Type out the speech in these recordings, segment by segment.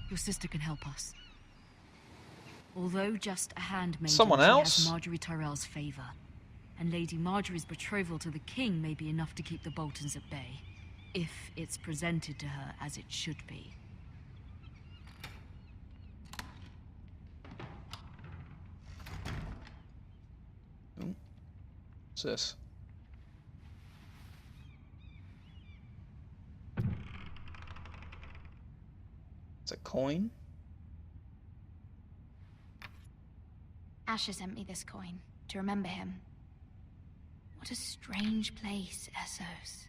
Your sister can help us. Although just a handmaiden, Someone she else? has Marjorie Tyrell's favor. And Lady Marjorie's betrothal to the king may be enough to keep the Boltons at bay. If it's presented to her as it should be. Oh. What's this? It's a coin? Asher sent me this coin to remember him. What a strange place, Essos.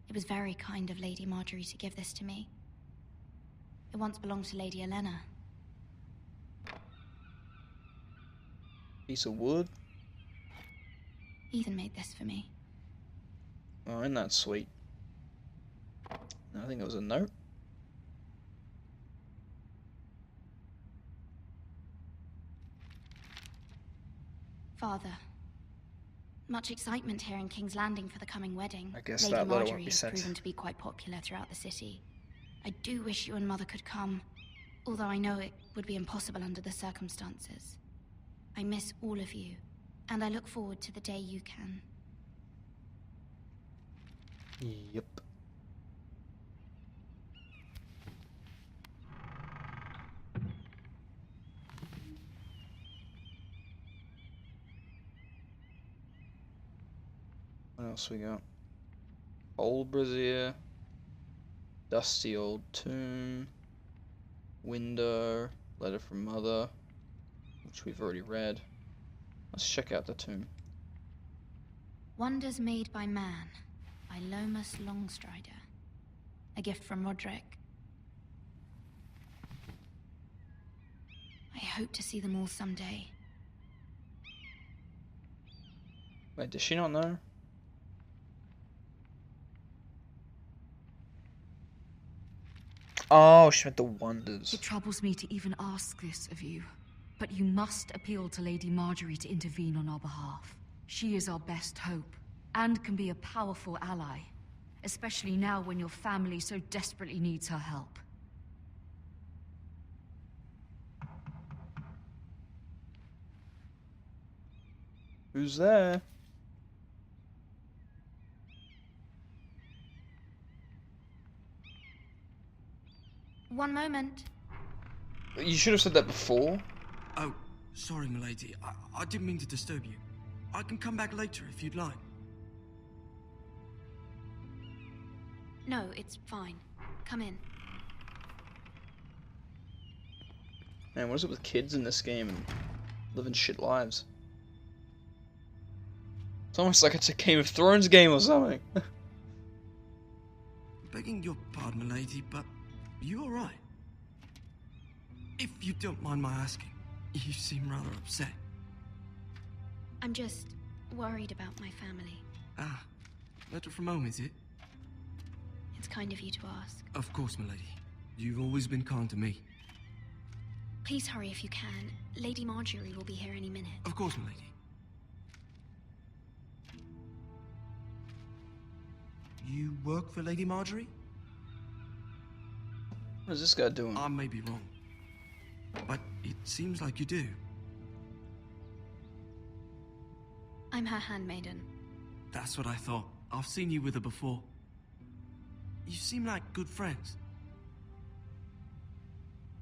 It was very kind of Lady Marjorie to give this to me. It once belonged to Lady Elena. Piece of wood? Ethan made this for me. Oh, isn't that sweet? I think it was a note. Father, much excitement here in King's Landing for the coming wedding. I guess Lady that letter Marjorie won't be has sent. proven to be quite popular throughout the city. I do wish you and Mother could come, although I know it would be impossible under the circumstances. I miss all of you, and I look forward to the day you can. Yep. What else we got? Old brazier. Dusty old tomb. Window. Letter from mother. Which we've already read. Let's check out the tomb. Wonders Made by Man, by Lomas Longstrider. A gift from Roderick. I hope to see them all someday. Wait, does she not know? Oh, she meant the wonders. It troubles me to even ask this of you, but you must appeal to Lady Marjorie to intervene on our behalf. She is our best hope, and can be a powerful ally, especially now when your family so desperately needs her help. Who's there? One moment. You should have said that before. Oh, sorry, milady. I didn't mean to disturb you. I can come back later if you'd like. No, it's fine. Come in. Man, what is it with kids in this game and living shit lives? It's almost like it's a Game of Thrones game or something. Begging your pardon, milady, but you all right? If you don't mind my asking, you seem rather upset. I'm just worried about my family. Ah, letter from home, is it? It's kind of you to ask. Of course, milady. You've always been kind to me. Please hurry if you can. Lady Marjorie will be here any minute. Of course, milady. You work for Lady Marjorie? What is this guy doing? I may be wrong, but it seems like you do. I'm her handmaiden. That's what I thought. I've seen you with her before. You seem like good friends.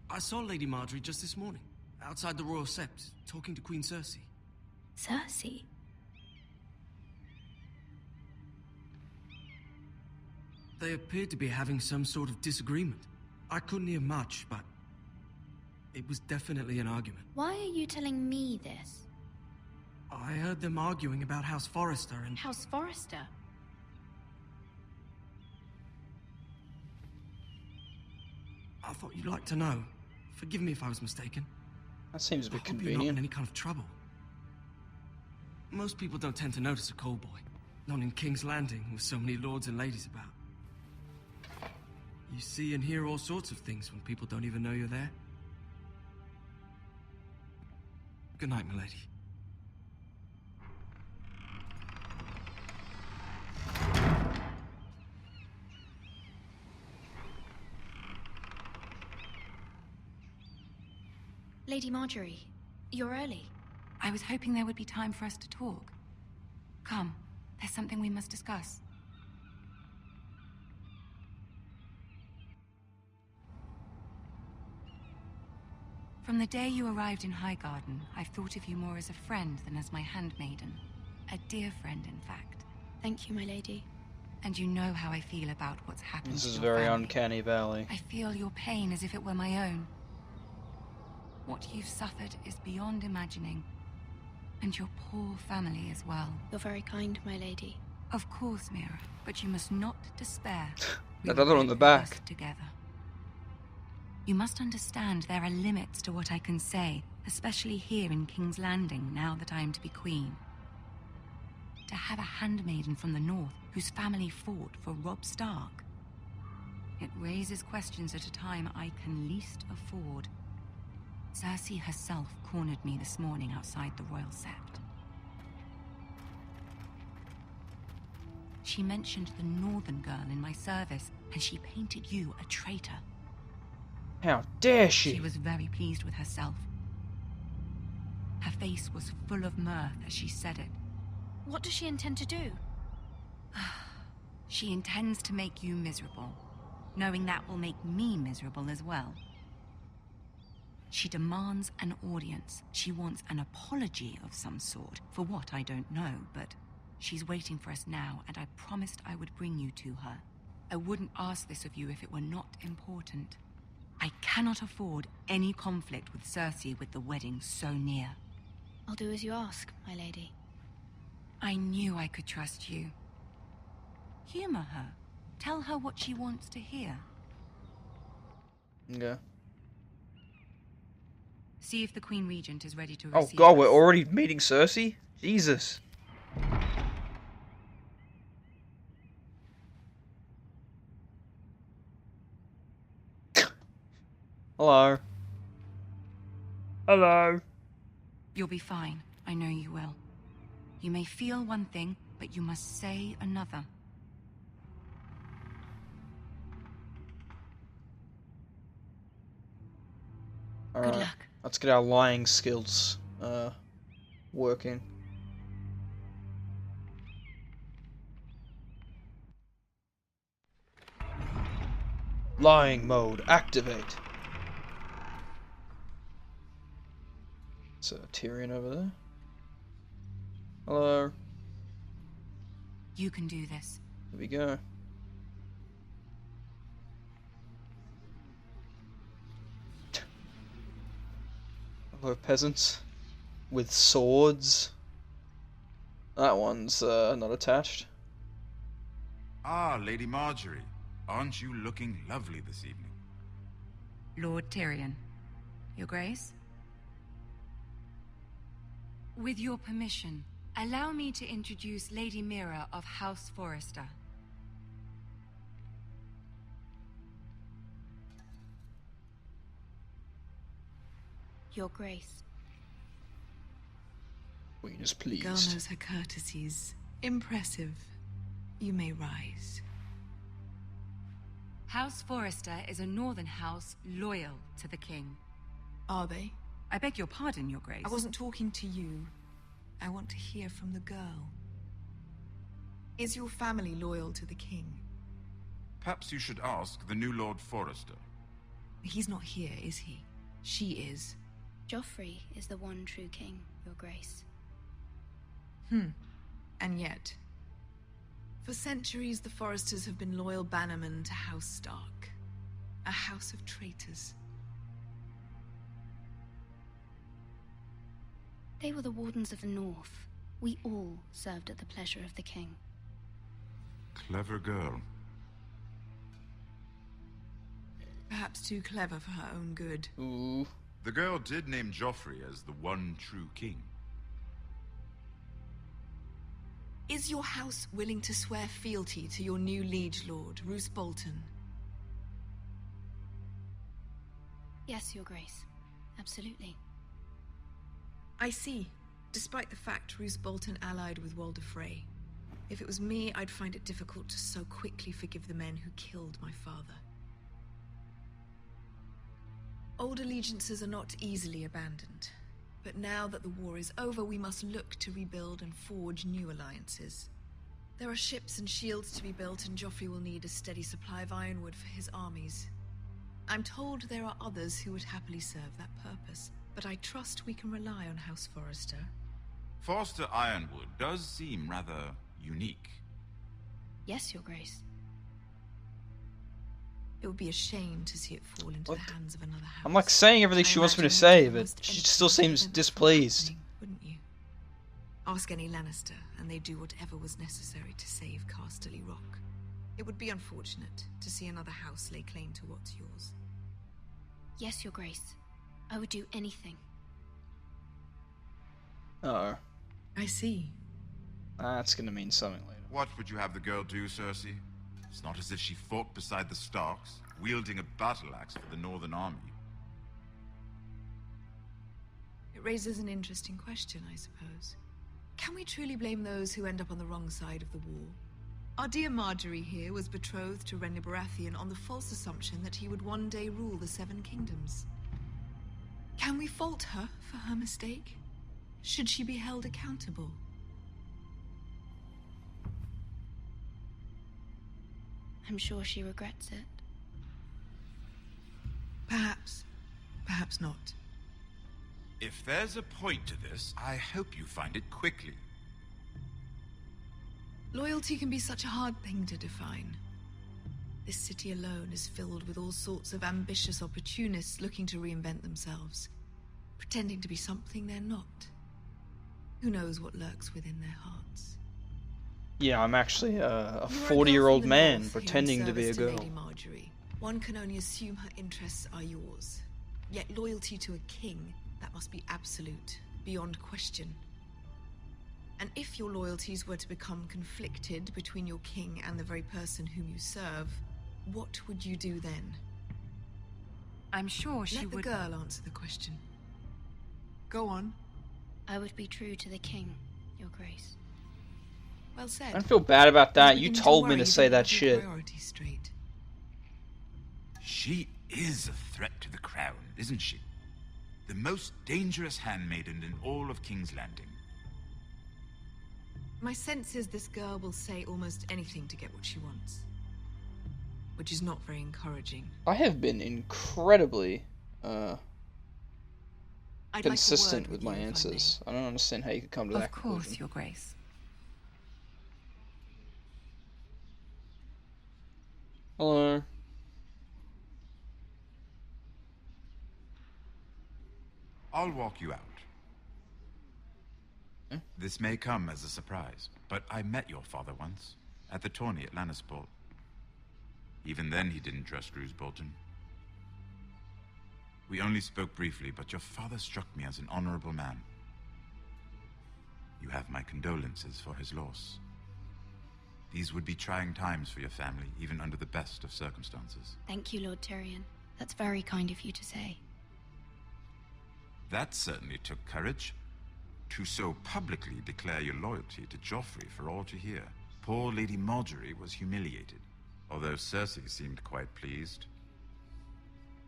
I saw Lady Marjorie just this morning, outside the Royal Sept, talking to Queen Cersei. Cersei? They appeared to be having some sort of disagreement. I couldn't hear much, but it was definitely an argument. Why are you telling me this? I heard them arguing about House Forrester and... House Forrester? I thought you'd like to know. Forgive me if I was mistaken. That seems a I bit hope you're not convenient. in any kind of trouble. Most people don't tend to notice a call boy. Not in King's Landing, with so many lords and ladies about. You see and hear all sorts of things when people don't even know you're there. Good night, milady. Lady Marjorie, you're early. I was hoping there would be time for us to talk. Come, there's something we must discuss. From the day you arrived in Highgarden, I've thought of you more as a friend than as my handmaiden. A dear friend, in fact. Thank you, my lady. And you know how I feel about what's happened This to is your very family. uncanny valley. I feel your pain as if it were my own. What you've suffered is beyond imagining. And your poor family as well. You're very kind, my lady. Of course, Mira, but you must not despair. We That will other on get the through back. this together. You must understand there are limits to what I can say, especially here in King's Landing, now that I am to be queen. To have a handmaiden from the north whose family fought for Robb Stark. It raises questions at a time I can least afford. Cersei herself cornered me this morning outside the Royal Sept. She mentioned the northern girl in my service, and she painted you a traitor. How dare she? She was very pleased with herself. Her face was full of mirth as she said it. What does she intend to do? She intends to make you miserable, knowing that will make me miserable as well. She demands an audience. She wants an apology of some sort. For what, I don't know, but she's waiting for us now, and I promised I would bring you to her. I wouldn't ask this of you if it were not important. I cannot afford any conflict with Cersei with the wedding so near. I'll do as you ask, my lady. I knew I could trust you. Humor her. Tell her what she wants to hear. Okay. See if the Queen Regent is ready to Oh receive god, us. we're already meeting Cersei? Jesus. Hello. Hello. You'll be fine. I know you will. You may feel one thing, but you must say another. Alright. Good luck. Let's get our lying skills working. Lying mode activate. It's a Tyrion over there. Hello. You can do this. Here we go. Hello, peasants. With swords. That one's not attached. Ah, Lady Marjorie. Aren't you looking lovely this evening? Lord Tyrion. Your Grace? With your permission, allow me to introduce Lady Mira of House Forrester. Your Grace. Queen is Girl pleased. knows her courtesies. Impressive. You may rise. House Forrester is a northern house loyal to the king. Are they? I beg your pardon, Your Grace. I wasn't talking to you. I want to hear from the girl. Is your family loyal to the king? Perhaps you should ask the new Lord Forrester. He's not here, is he? She is. Joffrey is the one true king, Your Grace. And yet, for centuries the Forresters have been loyal bannermen to House Stark. A house of traitors. They were the Wardens of the North. We all served at the pleasure of the king. Clever girl. Perhaps too clever for her own good. Ooh. The girl did name Joffrey as the one true king. Is your house willing to swear fealty to your new liege lord, Roose Bolton? Yes, Your Grace. Absolutely. I see. Despite the fact Roose Bolton allied with Walder Frey. If it was me, I'd find it difficult to so quickly forgive the men who killed my father. Old allegiances are not easily abandoned. But now that the war is over, we must look to rebuild and forge new alliances. There are ships and shields to be built, and Joffrey will need a steady supply of ironwood for his armies. I'm told there are others who would happily serve that purpose, but I trust we can rely on House Forrester. Forster Ironwood does seem rather unique. Yes, Your Grace. It would be a shame to see it fall into the hands of another house. I'm like saying everything she wants me to say, but she still seems displeased. Wouldn't you? Ask any Lannister, and they'd do whatever was necessary to save Casterly Rock. It would be unfortunate to see another house lay claim to what's yours. Yes, Your Grace. I would do anything. Uh-oh. I see. That's gonna mean something later. What would you have the girl do, Cersei? It's not as if she fought beside the Starks, wielding a battle axe for the Northern Army. It raises an interesting question, I suppose. Can we truly blame those who end up on the wrong side of the war? Our dear Marjorie here was betrothed to Renly Baratheon on the false assumption that he would one day rule the Seven Kingdoms. Can we fault her for her mistake? Should she be held accountable? I'm sure she regrets it. Perhaps. Perhaps not. If there's a point to this, I hope you find it quickly. Loyalty can be such a hard thing to define. This city alone is filled with all sorts of ambitious opportunists looking to reinvent themselves, pretending to be something they're not. Who knows what lurks within their hearts? Yeah, I'm actually a You are 40-year-old girl from the man north, pretending here to in be a service girl. Lady Marjorie. One can only assume her interests are yours. Yet loyalty to a king, that must be absolute, beyond question. And if your loyalties were to become conflicted between your king and the very person whom you serve, what would you do then? I'm sure she Let the would... girl answer the question. Go on. I would be true to the king, Your Grace. Well said. I don't feel bad about that. I'm You beginning told me worry to you say don't that have your shit. priorities straight. She is a threat to the crown, isn't she? The most dangerous handmaiden in all of King's Landing. My sense is this girl will say almost anything to get what she wants. Which is not very encouraging. I have been incredibly I'd consistent like a word with you, my if I may. answers. I don't understand how you could come to that Of course, conclusion. Your Grace. Hello. I'll walk you out. Hmm? This may come as a surprise, but I met your father once, at the tourney at Lannisport. Even then, he didn't trust Roose Bolton. We only spoke briefly, but your father struck me as an honorable man. You have my condolences for his loss. These would be trying times for your family, even under the best of circumstances. Thank you, Lord Tyrion. That's very kind of you to say. That certainly took courage. To so publicly declare your loyalty to Joffrey for all to hear. Poor Lady Marjorie was humiliated, although Cersei seemed quite pleased.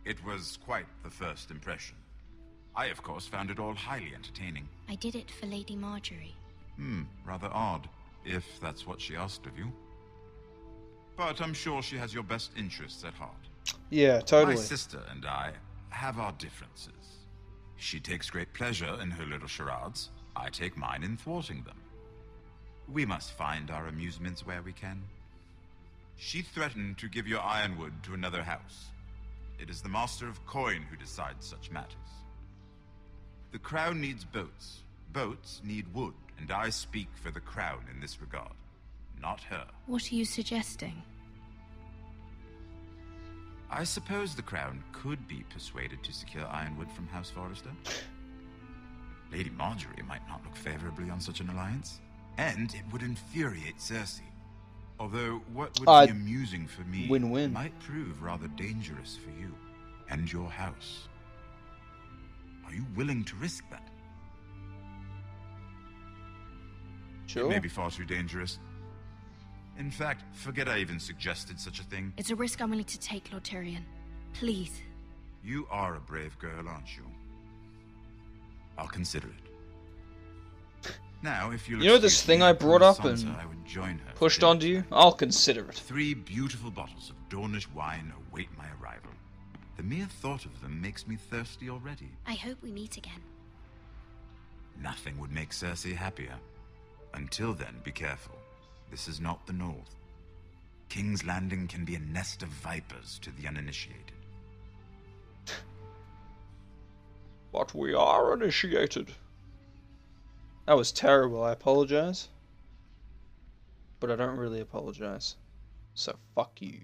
It was quite the first impression. I, of course, found it all highly entertaining. I did it for Lady Marjorie. Rather odd, if that's what she asked of you. But I'm sure she has your best interests at heart. Yeah, totally. My sister and I have our differences. She takes great pleasure in her little charades. I take mine in thwarting them. We must find our amusements where we can. She threatened to give your ironwood to another house. It is the Master of Coin who decides such matters. The crown needs boats. Boats need wood, and I speak for the crown in this regard, not her. What are you suggesting? I suppose the crown could be persuaded to secure ironwood from House Forrester. Lady Marjorie might not look favorably on such an alliance, and it would infuriate Cersei. Although what would be amusing for me win-win. might prove rather dangerous for you and your house. Are you willing to risk that? Sure. It may be far too dangerous. In fact, forget I even suggested such a thing. It's a risk I'm willing to take, Lord Tyrion. Please. You are a brave girl, aren't you? I'll consider it. Now, if you'll You know this excuse thing me, I told brought up Sansa and I would join her for pushed dinner onto you? tonight. I'll consider it. 3 beautiful bottles of Dornish wine await my arrival. The mere thought of them makes me thirsty already. I hope we meet again. Nothing would make Cersei happier. Until then, be careful. This is not the North. King's Landing can be a nest of vipers to the uninitiated. But we are initiated. That was terrible, I apologize. But I don't really apologize. So fuck you.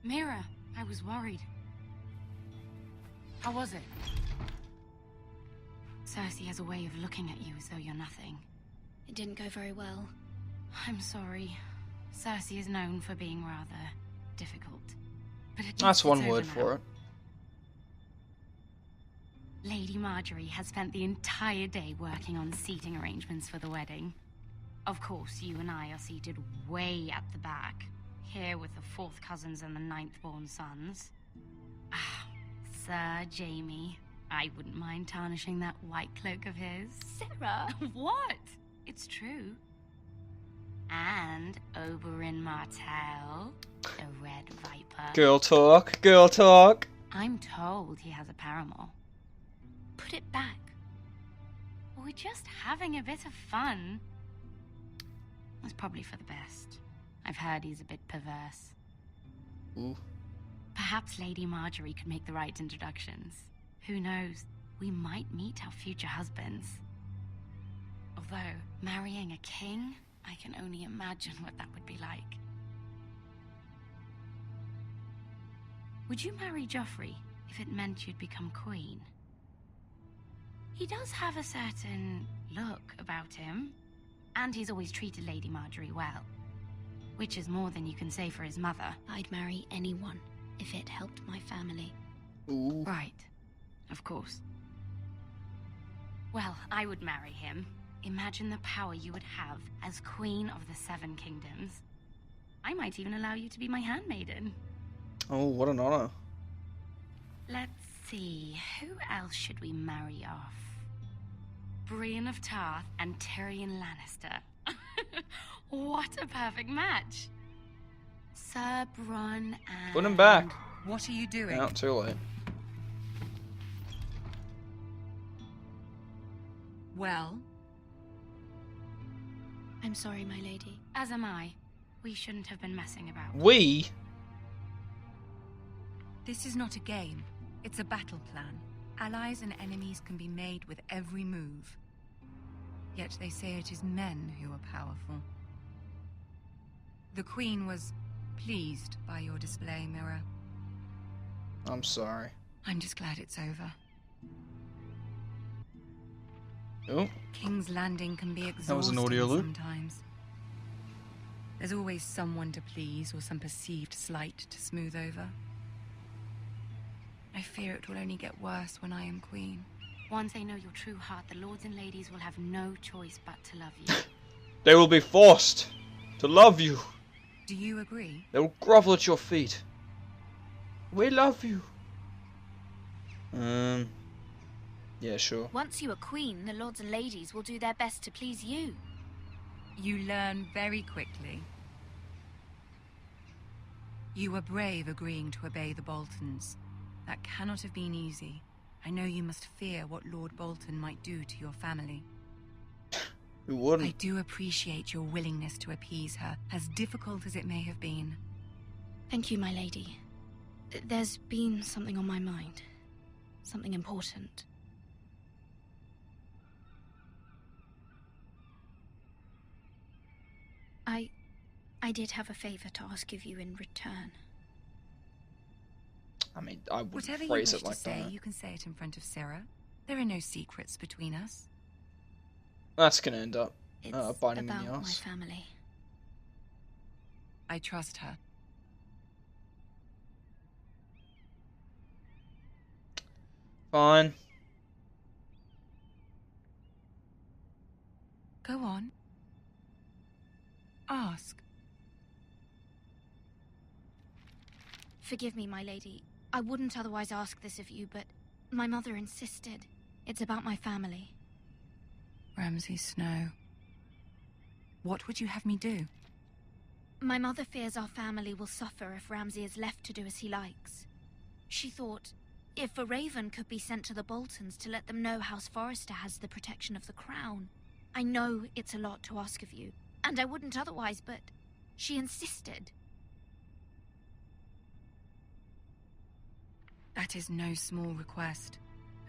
Mira, I was worried. How was it? Cersei has a way of looking at you as though you're nothing. It didn't go very well. I'm sorry. Cersei is known for being rather difficult. But at least That's one it's word over for now. it. Lady Marjorie has spent the entire day working on seating arrangements for the wedding. Of course, you and I are seated way at the back, here with the 4th cousins and the 9th-born sons. Ah, Sir Jaime. I wouldn't mind tarnishing that white cloak of his. Sarah! What? It's true. And Oberyn Martell, the Red Viper. Girl talk, girl talk. I'm told he has a paramour. Put it back. We're just having a bit of fun. It's probably for the best. I've heard he's a bit perverse. Ooh. Perhaps Lady Marjorie could make the right introductions. Who knows? We might meet our future husbands. Although, marrying a king, I can only imagine what that would be like. Would you marry Joffrey if it meant you'd become queen? He does have a certain look about him, and he's always treated Lady Marjorie well. Which is more than you can say for his mother. I'd marry anyone if it helped my family. Ooh. Right. Of course. Well, I would marry him. Imagine the power you would have as Queen of the 7 Kingdoms. I might even allow you to be my handmaiden. Oh, what an honor. Let's see, who else should we marry off? Brienne of Tarth and Tyrion Lannister. What a perfect match. Sir Bronn and... Put him back. What are you doing? Not too late. Well, I'm sorry, my lady. As am I. We shouldn't have been messing about. We? this is not a game. It's a battle plan. Allies and enemies can be made with every move. Yet they say it is men who are powerful. The Queen was pleased by your display, Mira. I'm sorry. I'm just glad it's over. Oh, King's Landing can be exhausting that was an audio loop. sometimes. There's always someone to please or some perceived slight to smooth over. I fear it will only get worse when I am queen. Once they know your true heart, the lords and ladies will have no choice but to love you. they will be forced to love you. Do you agree? They will grovel at your feet. We love you. Yeah, sure. Once you are queen, the lords and ladies will do their best to please you. You learn very quickly. You were brave agreeing to obey the Boltons. That cannot have been easy. I know you must fear what Lord Bolton might do to your family. Who wouldn't? I do appreciate your willingness to appease her, as difficult as it may have been. Thank you, my lady. There's been something on my mind. Something important. I did have a favor to ask of you in return. I mean, I wouldn't Whatever you phrase wish it like to say, that. you can say it in front of Sarah. There are no secrets between us. That's gonna end up It's biting me in about the my ass. family. I trust her. Fine. Go on. Ask. Forgive me, my lady. I wouldn't otherwise ask this of you, but my mother insisted. It's about my family. Ramsay Snow. What would you have me do? My mother fears our family will suffer if Ramsay is left to do as he likes. She thought, if a raven could be sent to the Boltons to let them know House Forrester has the protection of the crown. I know it's a lot to ask of you, and I wouldn't otherwise, but she insisted. That is no small request,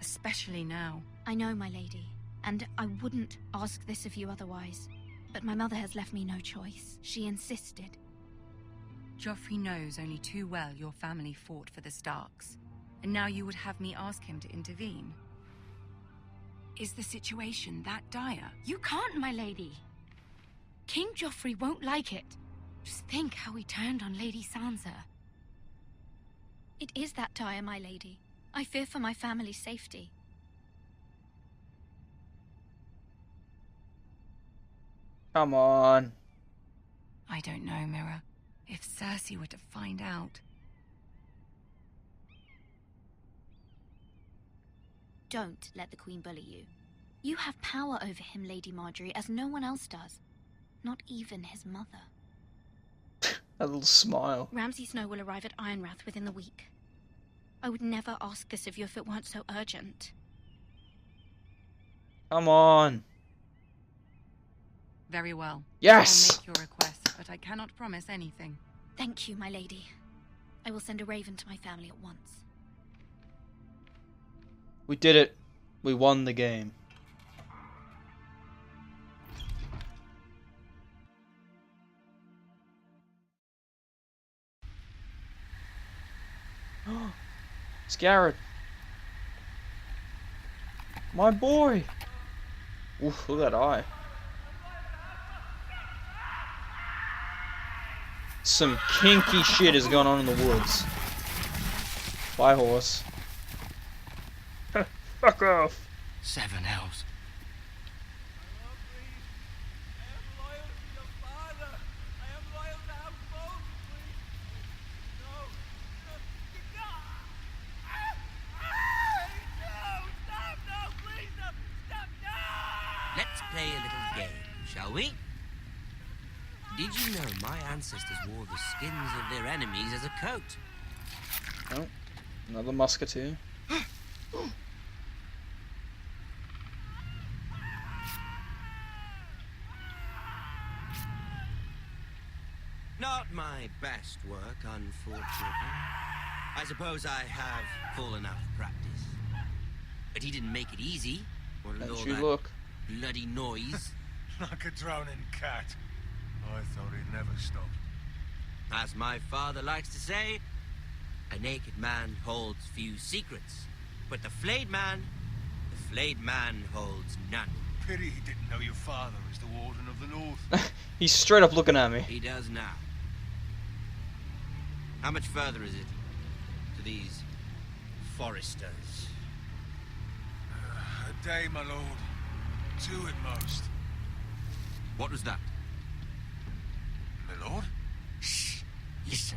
especially now. I know, my lady, and I wouldn't ask this of you otherwise. But my mother has left me no choice. She insisted. Joffrey knows only too well your family fought for the Starks, and now you would have me ask him to intervene. Is the situation that dire? You can't, my lady. King Joffrey won't like it. Just think how he turned on Lady Sansa. It is that dire, my lady. I fear for my family's safety. Come on. I don't know, Mira. If Cersei were to find out... Don't let the Queen bully you. You have power over him, Lady Marjorie, as no one else does. Not even his mother. A little smile. Ramsay Snow will arrive at Ironrath within the week. I would never ask this of you if it weren't so urgent. Come on. Very well. Yes! I'll make your request, but I cannot promise anything. Thank you, my lady. I will send a raven to my family at once. We did it. We won the game. It's Garrett. My boy. Oof, look at that eye. Some kinky shit is going on in the woods. Bye, horse. Fuck off. 7 elves. Let's play a little game, shall we? Did you know my ancestors wore the skins of their enemies as a coat? Oh, another musketeer. Not my best work, unfortunately. I suppose I have fallen out of practice. But he didn't make it easy. What with all Don't you that look. bloody noise. Like a drowning cat. I thought he'd never stop. As my father likes to say, a naked man holds few secrets. But the flayed man holds none. Pity he didn't know your father is the Warden of the North. He's straight up looking at me. He does now. How much further is it to these foresters? A day, my lord. 2 at most. What was that? My lord? Shh! Listen.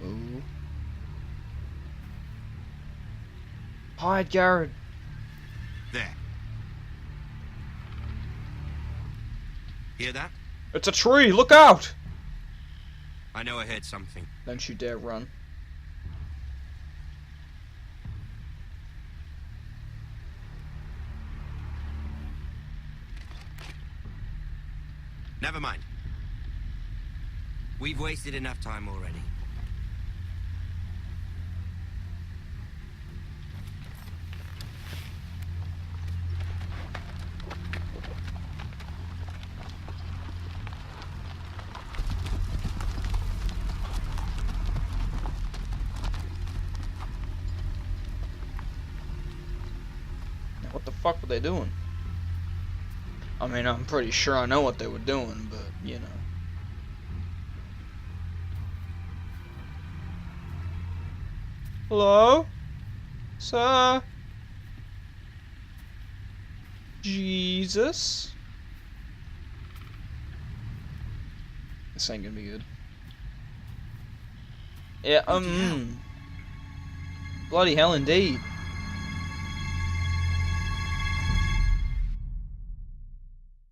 Ooh. Hide, Garrett. There. Hear that? It's a tree. Look out! I know I heard something. Don't you dare run. Never mind. We've wasted enough time already. What the fuck were they doing? I mean, I'm pretty sure I know what they were doing, but, you know. Hello? Sir? Jesus? This ain't gonna be good. Yeah, Bloody hell. Bloody hell indeed.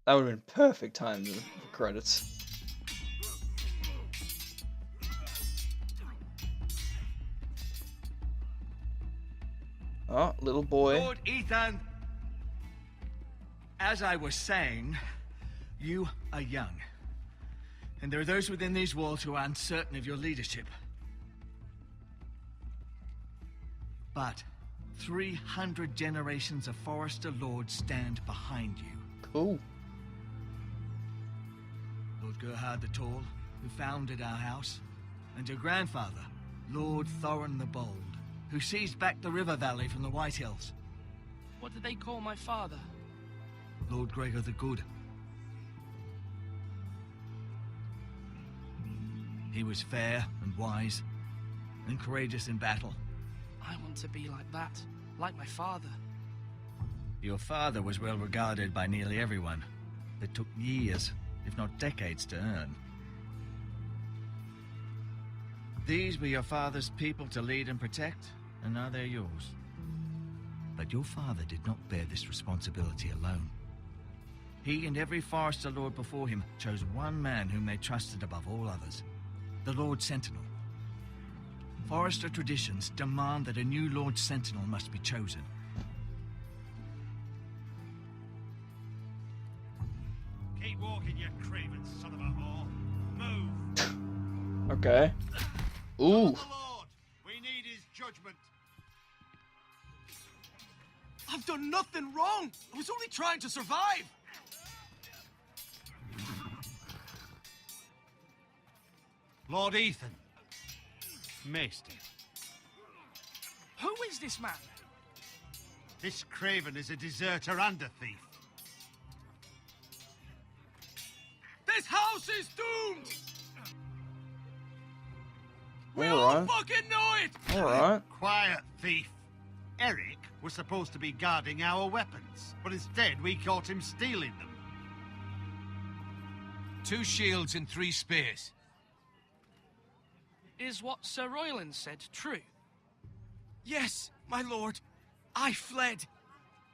That would have been perfect time for credits. Oh, little boy. Lord Ethan, as I was saying, you are young. And there are those within these walls who are uncertain of your leadership. But 300 generations of Forester Lords stand behind you. Cool. Lord Gerhard the Tall, who founded our house, and your grandfather, Lord Thorin the Bold, who seized back the river valley from the Whitehills. What did they call my father? Lord Gregor the Good. He was fair and wise, and courageous in battle. I want to be like that, like my father. Your father was well regarded by nearly everyone. It took years, if not decades, to earn. These were your father's people to lead and protect, and now they're yours. But your father did not bear this responsibility alone. He and every Forester Lord before him chose one man whom they trusted above all others, the Lord Sentinel. Forester traditions demand that a new Lord Sentinel must be chosen. Keep walking, you craven son of a whore. Move. Okay. Ooh. The Lord. We need his judgment. I've done nothing wrong. I was only trying to survive. Lord Ethan. Maester. Who is this man? This craven is a deserter and a thief. This house is doomed. We All all right. fucking know it. Alright. Quiet, thief. Eric was supposed to be guarding our weapons, but instead we caught him stealing them. 2 shields and 3 spears. Is what Sir Royland said true? Yes, my lord. I fled.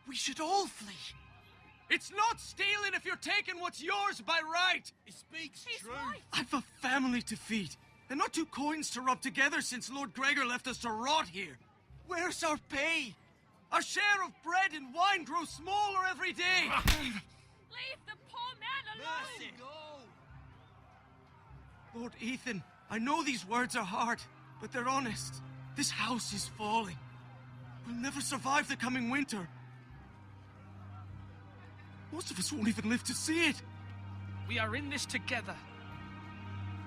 We should all flee. It's not stealing if you're taking what's yours by right. He speaks true. I've a family to feed, and not 2 coins to rub together since Lord Gregor left us to rot here. Where's our pay? Our share of bread and wine grows smaller every day. Leave the poor man alone! Mercy. Lord Ethan, I know these words are hard, but they're honest. This house is falling. We'll never survive the coming winter. Most of us won't even live to see it. We are in this together.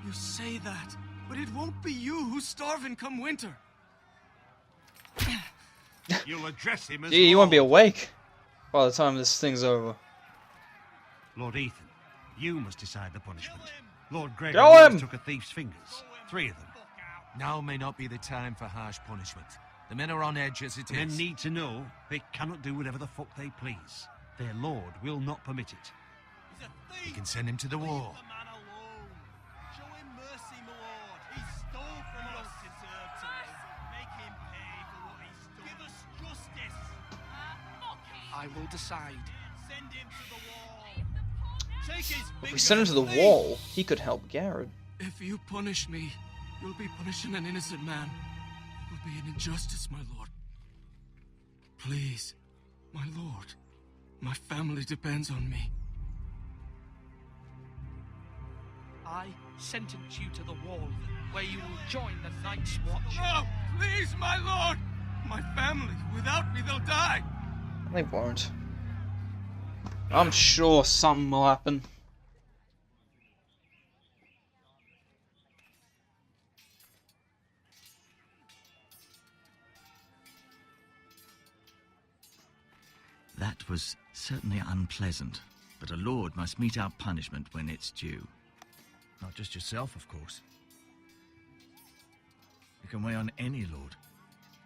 You say that, but it won't be you who's starving come winter. You'll address him as Gee, you won't be Lord. awake by the time this thing's over. Lord Ethan, you must decide the punishment. Lord Gregor Kill always him! took a thief's fingers. 3 of them. Now may not be the time for harsh punishment. The men are on edge as it The men is. need to know they cannot do whatever the fuck they please. Their lord will not permit it. You can send him to the wall. Show him mercy, my lord. He stole from us. Deserve to live. Make him pay for what he stole. Give us justice. I will decide. Send him to the wall. Take his If we send him to the wall, he could help Garrett. If you punish me, you'll be punishing an innocent man. It will be an injustice, my lord. Please, my lord. My family depends on me. I sentence you to the wall, where you will join the Night's Watch. No, please, my lord! My family, without me, they'll die! They won't. I'm sure something will happen. That was certainly unpleasant, but a lord must mete out punishment when it's due. Not just yourself, of course. You can weigh on any lord.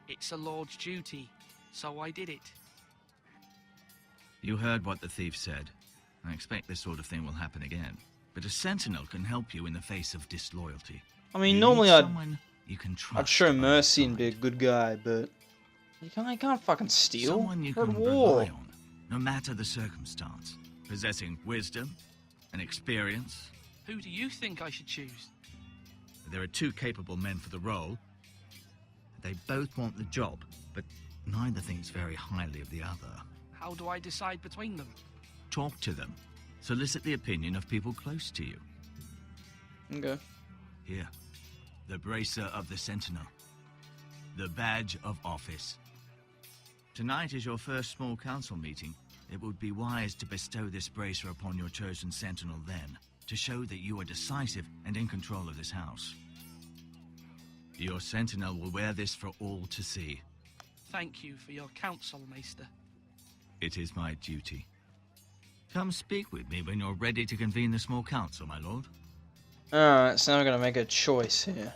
It's a lord's duty, so I did it. You heard what the thief said. I expect this sort of thing will happen again. But a sentinel can help you in the face of disloyalty. I mean, You normally need I'd someone you can trust. I'd show by your mercy and side. be a good guy, but you can't fucking steal. Someone you We're at can war. rely on, no matter the circumstance. Possessing wisdom and experience. Who do you think I should choose? There are two capable men for the role. They both want the job, but neither thinks very highly of the other. How do I decide between them? Talk to them. Solicit the opinion of people close to you. Okay. Here, the bracer of the Sentinel. The badge of office. Tonight is your first small council meeting. It would be wise to bestow this bracer upon your chosen Sentinel then, to show that you are decisive and in control of this house. Your Sentinel will wear this for all to see. Thank you for your counsel, Maester. It is my duty. Come speak with me when you're ready to convene the small council, my lord. Alright, so now we're gonna make a choice here.